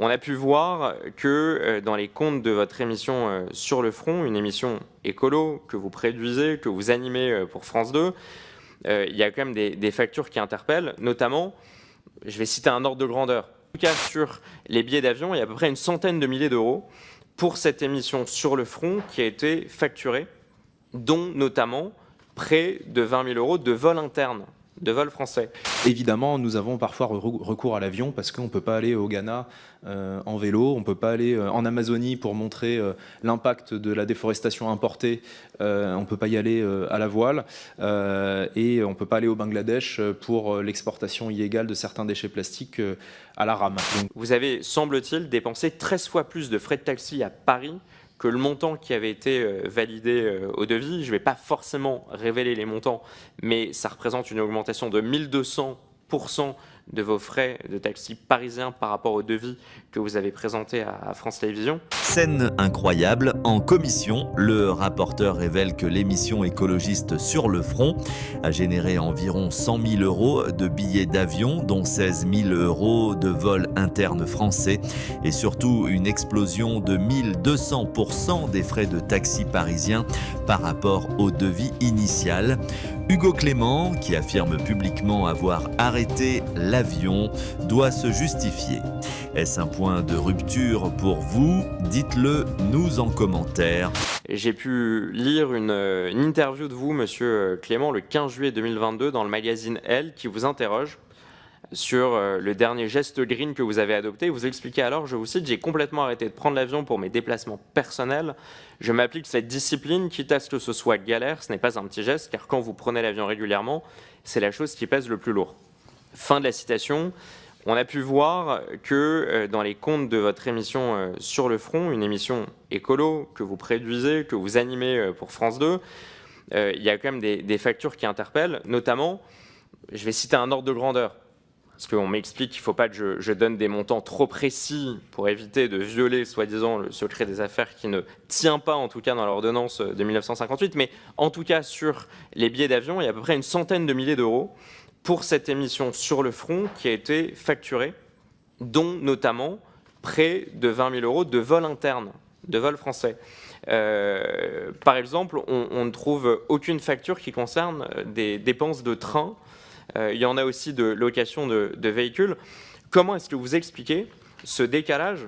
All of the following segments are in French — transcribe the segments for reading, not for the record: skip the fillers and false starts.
On a pu voir que dans les comptes de votre émission Sur le front, une émission écolo que vous produisez, que vous animez pour France 2, il y a quand même des factures qui interpellent, notamment, je vais citer un ordre de grandeur. En tout cas, sur les billets d'avion, il y a à peu près une centaine de milliers d'euros pour cette émission Sur le front qui a été facturée, dont notamment près de 20 000 euros de vol interne, de vol français. Évidemment, nous avons parfois recours à l'avion parce qu'on ne peut pas aller au Ghana en vélo, on ne peut pas aller en Amazonie pour montrer l'impact de la déforestation importée, on ne peut pas y aller à la voile et on ne peut pas aller au Bangladesh pour l'exportation illégale de certains déchets plastiques à la rame. Donc, vous avez, semble-t-il, dépensé 13 fois plus de frais de taxi à Paris que le montant qui avait été validé au devis. Je ne vais pas forcément révéler les montants, mais ça représente une augmentation de 1200% de vos frais de taxi parisiens par rapport au devis que vous avez présenté à France Télévisions. Scène incroyable, en commission, le rapporteur révèle que l'émission écologiste Sur le front a généré environ 100 000 euros de billets d'avion, dont 16 000 euros de vols internes français et surtout une explosion de 1200% des frais de taxi parisiens par rapport au devis initial. Hugo Clément, qui affirme publiquement avoir arrêté l'avion, doit se justifier. Est-ce un point de rupture pour vous? Dites-le nous en commentaire. J'ai pu lire une interview de vous, monsieur Clément, le 15 juillet 2022 dans le magazine Elle, qui vous interroge sur le dernier geste green que vous avez adopté. Vous expliquez alors, je vous cite, « J'ai complètement arrêté de prendre l'avion pour mes déplacements personnels. Je m'applique cette discipline, quitte à ce que ce soit galère. Ce n'est pas un petit geste, car quand vous prenez l'avion régulièrement, c'est la chose qui pèse le plus lourd. » Fin de la citation. On a pu voir que dans les comptes de votre émission Sur le front, une émission écolo que vous produisez, que vous animez pour France 2, il y a quand même des factures qui interpellent, notamment, je vais citer un ordre de grandeur. Parce qu'on m'explique qu'il ne faut pas que je donne des montants trop précis pour éviter de violer, soi-disant, le secret des affaires qui ne tient pas, en tout cas, dans l'ordonnance de 1958. Mais en tout cas, sur les billets d'avion, il y a à peu près une centaine de milliers d'euros pour cette émission Sur le front qui a été facturée, dont notamment près de 20 000 euros de vol interne, de vol français. Par exemple, on ne trouve aucune facture qui concerne des dépenses de train. Il y en a aussi de location de véhicules. Comment est-ce que vous expliquez ce décalage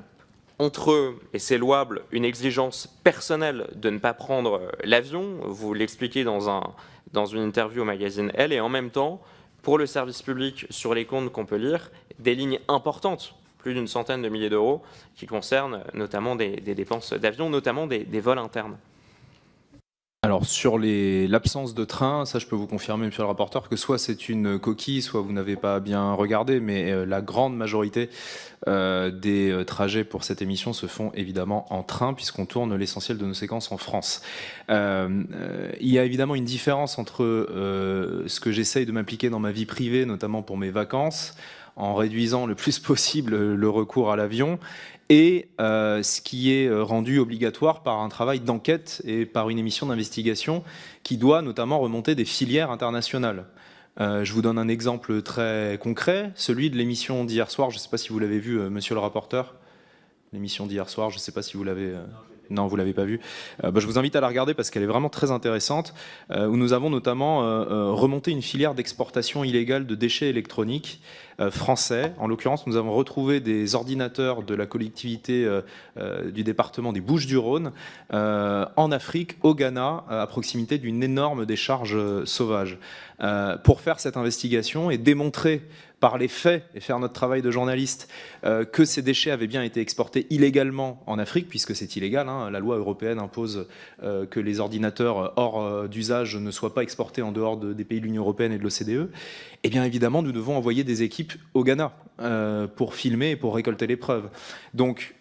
entre, et c'est louable, une exigence personnelle de ne pas prendre l'avion, vous l'expliquez dans une interview au magazine Elle, et en même temps, pour le service public, sur les comptes qu'on peut lire, des lignes importantes, plus d'une centaine de milliers d'euros, qui concernent notamment des dépenses d'avion, notamment des vols internes. alors sur l'absence de train, ça je peux vous confirmer, monsieur le rapporteur, que soit c'est une coquille, soit vous n'avez pas bien regardé, mais la grande majorité des trajets pour cette émission se font évidemment en train, puisqu'on tourne l'essentiel de nos séquences en France. Il y a évidemment une différence entre ce que j'essaye de m'appliquer dans ma vie privée, notamment pour mes vacances, en réduisant le plus possible le recours à l'avion, et ce qui est rendu obligatoire par un travail d'enquête et par une émission d'investigation qui doit notamment remonter des filières internationales. Je vous donne un exemple très concret, celui de l'émission d'hier soir. Je ne sais pas si vous l'avez vu, monsieur le rapporteur. L'émission d'hier soir, je ne sais pas si vous l'avez... Non, vous ne l'avez pas vue. Je vous invite à la regarder parce qu'elle est vraiment très intéressante, où nous avons notamment remonté une filière d'exportation illégale de déchets électroniques français. En l'occurrence, nous avons retrouvé des ordinateurs de la collectivité du département des Bouches-du-Rhône en Afrique, au Ghana, à proximité d'une énorme décharge sauvage. Pour faire cette investigation et démontrer par les faits et faire notre travail de journaliste que ces déchets avaient bien été exportés illégalement en Afrique, puisque c'est illégal, hein, la loi européenne impose que les ordinateurs hors d'usage ne soient pas exportés en dehors des pays de l'Union européenne et de l'OCDE. Eh bien évidemment, nous devons envoyer des équipes au Ghana pour filmer et pour récolter les preuves. Donc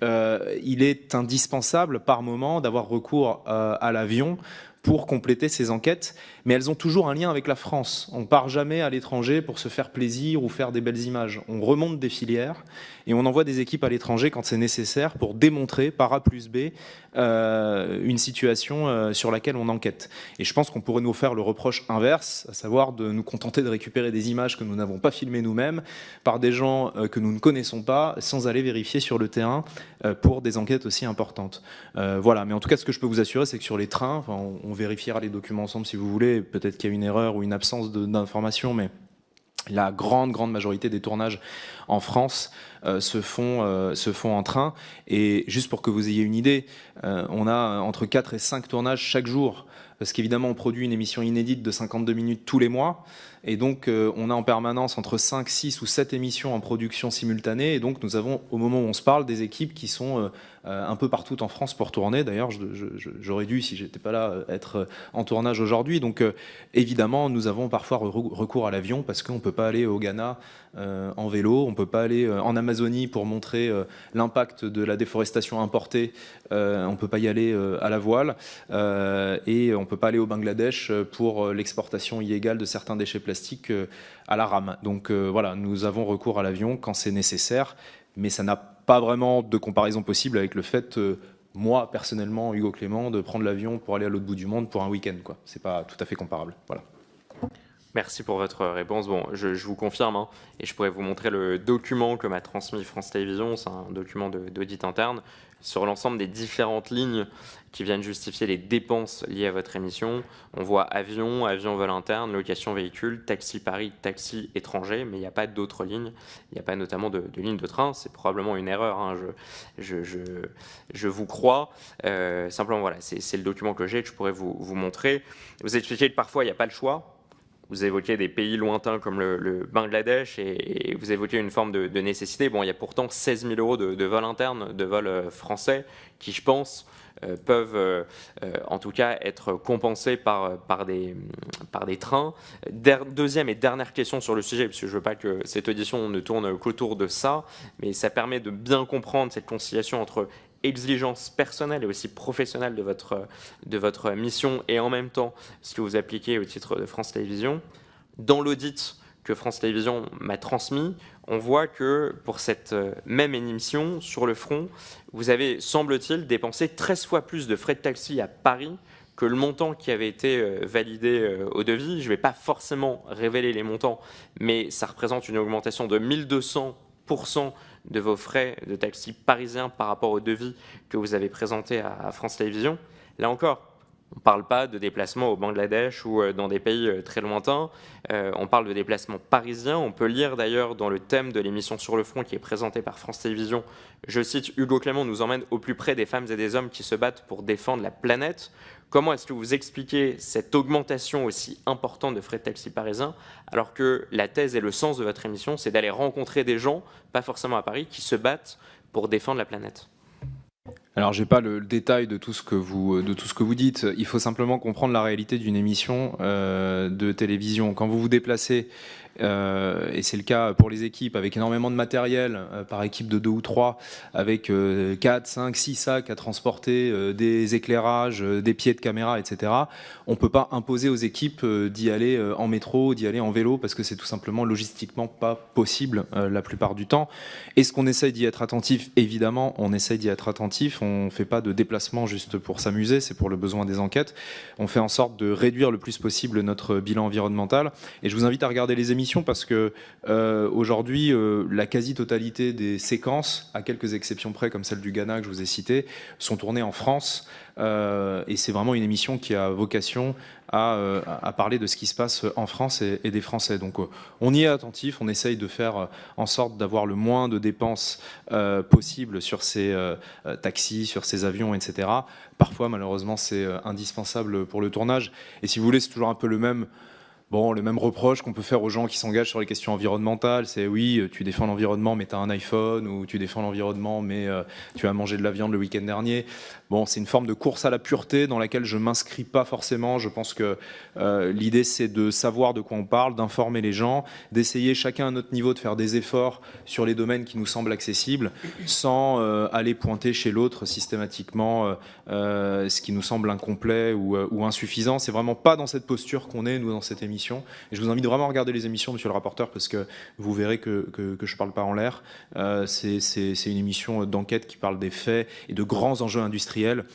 il est indispensable par moment d'avoir recours à l'avion pour compléter ces enquêtes, mais elles ont toujours un lien avec la France. On ne part jamais à l'étranger pour se faire plaisir ou faire des belles images. On remonte des filières et on envoie des équipes à l'étranger quand c'est nécessaire pour démontrer par A plus B une situation sur laquelle on enquête. Et je pense qu'on pourrait nous faire le reproche inverse, à savoir de nous contenter de récupérer des images que nous n'avons pas filmées nous-mêmes par des gens que nous ne connaissons pas, sans aller vérifier sur le terrain pour des enquêtes aussi importantes. Voilà, mais en tout cas, ce que je peux vous assurer, c'est que sur les trains, enfin, on vérifiera les documents ensemble si vous voulez, peut-être qu'il y a une erreur ou une absence d'information, mais la grande majorité des tournages en France se font en train. Et juste pour que vous ayez une idée, on a entre 4 et 5 tournages chaque jour, parce qu'évidemment on produit une émission inédite de 52 minutes tous les mois, et donc on a en permanence entre 5, 6 ou 7 émissions en production simultanée, et donc nous avons, au moment où on se parle, des équipes qui sont un peu partout en France pour tourner. D'ailleurs, j'aurais dû, si j'étais pas là, être en tournage aujourd'hui. Donc évidemment, nous avons parfois recours à l'avion, parce qu'on peut pas aller au Ghana en vélo, on peut pas aller en Amazonie pour montrer l'impact de la déforestation importée, on peut pas y aller à la voile, et on peut pas aller au Bangladesh pour l'exportation illégale de certains déchets plastiques à la rame. Donc voilà, nous avons recours à l'avion quand c'est nécessaire, mais ça n'a pas vraiment de comparaison possible avec le fait, moi personnellement, Hugo Clément, de prendre l'avion pour aller à l'autre bout du monde pour un week-end, quoi. C'est pas tout à fait comparable. Voilà. Merci pour votre réponse. Bon, je vous confirme, hein, et je pourrais vous montrer le document que m'a transmis France Télévisions. C'est un document d'audit interne sur l'ensemble des différentes lignes qui viennent justifier les dépenses liées à votre émission. On voit avion, avion vol interne, location véhicule, taxi Paris, taxi étranger, mais il n'y a pas d'autres lignes. Il n'y a pas notamment de ligne de train. C'est probablement une erreur, hein, je vous crois. Simplement, voilà, c'est le document que j'ai, que je pourrais vous montrer. Vous expliquez que parfois, il n'y a pas le choix. Vous évoquez des pays lointains comme le Bangladesh, et vous évoquez une forme de nécessité. Bon, il y a pourtant 16 000 euros de vol interne, de vol français, qui, je pense, peuvent en tout cas être compensés par des trains. Deuxième et dernière question sur le sujet, parce que je ne veux pas que cette audition ne tourne qu'autour de ça, mais ça permet de bien comprendre cette conciliation entre exigence personnelle et aussi professionnelle de votre mission, et en même temps ce que vous appliquez au titre de France Télévisions. Dans l'audit que France Télévisions m'a transmis, on voit que pour cette même émission, sur le front, vous avez, semble-t-il, dépensé 13 fois plus de frais de taxi à Paris que le montant qui avait été validé au devis. Je ne vais pas forcément révéler les montants, mais ça représente une augmentation de 1200% de vos frais de taxi parisiens par rapport au devis que vous avez présenté à France Télévisions. Là encore, on ne parle pas de déplacements au Bangladesh ou dans des pays très lointains, on parle de déplacements parisiens. On peut lire d'ailleurs dans le thème de l'émission Sur le front qui est présenté par France Télévisions, je cite, Hugo Clément nous emmène au plus près des femmes et des hommes qui se battent pour défendre la planète. Comment est-ce que vous expliquez cette augmentation aussi importante de frais de taxi parisiens, alors que la thèse et le sens de votre émission, c'est d'aller rencontrer des gens, pas forcément à Paris, qui se battent pour défendre la planète? Alors, j'ai pas le détail de tout ce que vous dites. Il faut simplement comprendre la réalité d'une émission de télévision. Quand vous vous déplacez, et c'est le cas pour les équipes, avec énormément de matériel, par équipe de 2 ou 3, avec 4, 5, 6 sacs à transporter, des éclairages, des pieds de caméra, etc. On peut pas imposer aux équipes d'y aller en métro, d'y aller en vélo, parce que c'est tout simplement logistiquement pas possible la plupart du temps. Est-ce qu'on essaye d'y être attentif? Évidemment, on essaye d'y être attentif. On ne fait pas de déplacement juste pour s'amuser, c'est pour le besoin des enquêtes. On fait en sorte de réduire le plus possible notre bilan environnemental. Et je vous invite à regarder les émissions parce que aujourd'hui, la quasi-totalité des séquences, à quelques exceptions près, comme celle du Ghana que je vous ai citée, sont tournées en France. Et c'est vraiment une émission qui a vocation à parler de ce qui se passe en France et des Français. Donc on y est attentif, on essaye de faire en sorte d'avoir le moins de dépenses possible sur ces taxis, sur ces avions, etc. Parfois, malheureusement, c'est indispensable pour le tournage. Et si vous voulez, c'est toujours un peu le même reproche qu'on peut faire aux gens qui s'engagent sur les questions environnementales, c'est oui, tu défends l'environnement mais tu as un iPhone, ou tu défends l'environnement mais tu as mangé de la viande le week-end dernier. Bon, c'est une forme de course à la pureté dans laquelle je ne m'inscris pas forcément. Je pense que l'idée, c'est de savoir de quoi on parle, d'informer les gens, d'essayer chacun à notre niveau de faire des efforts sur les domaines qui nous semblent accessibles, sans aller pointer chez l'autre systématiquement ce qui nous semble incomplet ou insuffisant. C'est vraiment pas dans cette posture qu'on est, nous, dans cette émission. émissions. Et je vous invite vraiment à regarder les émissions, monsieur le rapporteur, parce que vous verrez que je parle pas en l'air. C'est une émission d'enquête qui parle des faits et de grands enjeux industriels.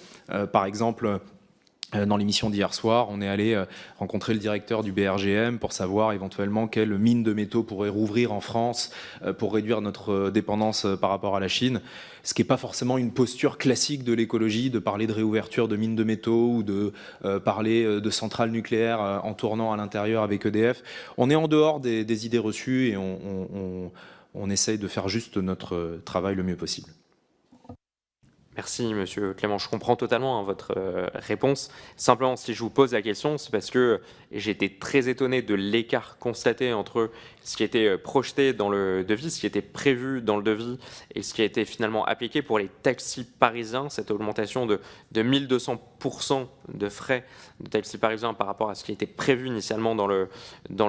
Par exemple, dans l'émission d'hier soir, on est allé rencontrer le directeur du BRGM pour savoir éventuellement quelle mine de métaux pourrait rouvrir en France pour réduire notre dépendance par rapport à la Chine. Ce qui n'est pas forcément une posture classique de l'écologie, de parler de réouverture de mines de métaux ou de parler de centrales nucléaires en tournant à l'intérieur avec EDF. On est en dehors des idées reçues et on essaye de faire juste notre travail le mieux possible. Merci, monsieur Clément. Je comprends totalement votre réponse. Simplement, si je vous pose la question, c'est parce que j'ai été très étonné de l'écart constaté entre ce qui était projeté dans le devis, ce qui était prévu dans le devis et ce qui a été finalement appliqué pour les taxis parisiens, cette augmentation de 1200% de frais de taxis parisiens par rapport à ce qui était prévu initialement dans le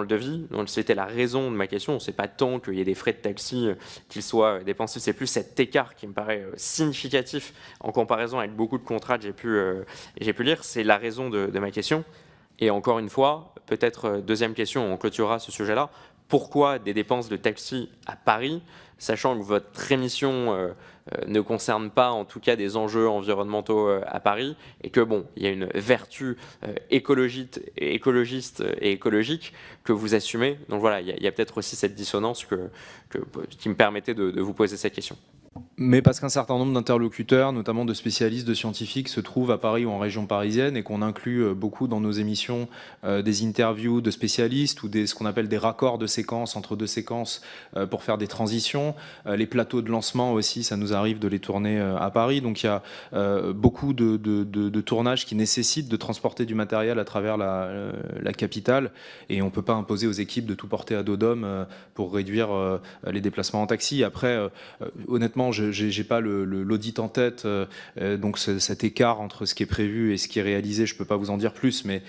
devis. Donc c'était la raison de ma question. C'est pas tant qu'il y ait des frais de taxi qu'ils soient dépensés, c'est plus cet écart qui me paraît significatif en comparaison avec beaucoup de contrats que j'ai pu lire. C'est la raison de ma question. Et encore une fois, peut-être deuxième question, on clôturera ce sujet-là. Pourquoi des dépenses de taxi à Paris, sachant que votre émission ne concerne pas en tout cas des enjeux environnementaux à Paris et que bon, il y a une vertu écologiste et écologique que vous assumez. Donc voilà, il y a peut-être aussi cette dissonance qui me permettait de vous poser cette question. Mais parce qu'un certain nombre d'interlocuteurs, notamment de spécialistes, de scientifiques, se trouvent à Paris ou en région parisienne et qu'on inclut beaucoup dans nos émissions des interviews de spécialistes ou ce qu'on appelle des raccords de séquences entre deux séquences pour faire des transitions. Les plateaux de lancement aussi, ça nous arrive de les tourner à Paris. Donc il y a beaucoup de tournages qui nécessitent de transporter du matériel à travers la capitale et on ne peut pas imposer aux équipes de tout porter à dos d'homme pour réduire les déplacements en taxi. Après, honnêtement, je n'ai pas l'audit en tête, donc cet écart entre ce qui est prévu et ce qui est réalisé, je ne peux pas vous en dire plus, mais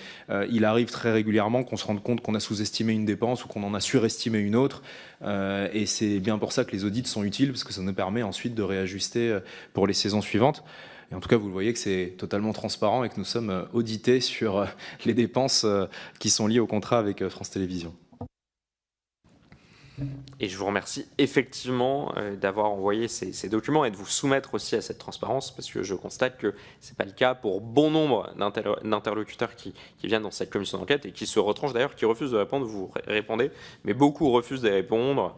il arrive très régulièrement qu'on se rende compte qu'on a sous-estimé une dépense ou qu'on en a surestimé une autre, et c'est bien pour ça que les audits sont utiles, parce que ça nous permet ensuite de réajuster pour les saisons suivantes. Et en tout cas, vous le voyez que c'est totalement transparent et que nous sommes audités sur les dépenses qui sont liées au contrat avec France Télévisions. Et je vous remercie effectivement d'avoir envoyé ces documents et de vous soumettre aussi à cette transparence, parce que je constate que ce n'est pas le cas pour bon nombre d'interlocuteurs qui viennent dans cette commission d'enquête et qui se retranchent d'ailleurs, qui refusent de répondre. Vous répondez, mais beaucoup refusent de répondre,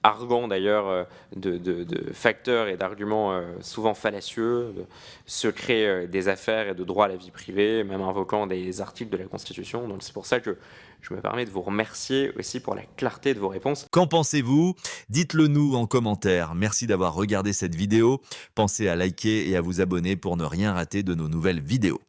arguant d'ailleurs de facteurs et d'arguments souvent fallacieux, de secret des affaires et de droit à la vie privée, même invoquant des articles de la Constitution. Donc c'est pour ça que je me permets de vous remercier aussi pour la clarté de vos réponses. Qu'en pensez-vous? Dites-le nous en commentaire. Merci d'avoir regardé cette vidéo. Pensez à liker et à vous abonner pour ne rien rater de nos nouvelles vidéos.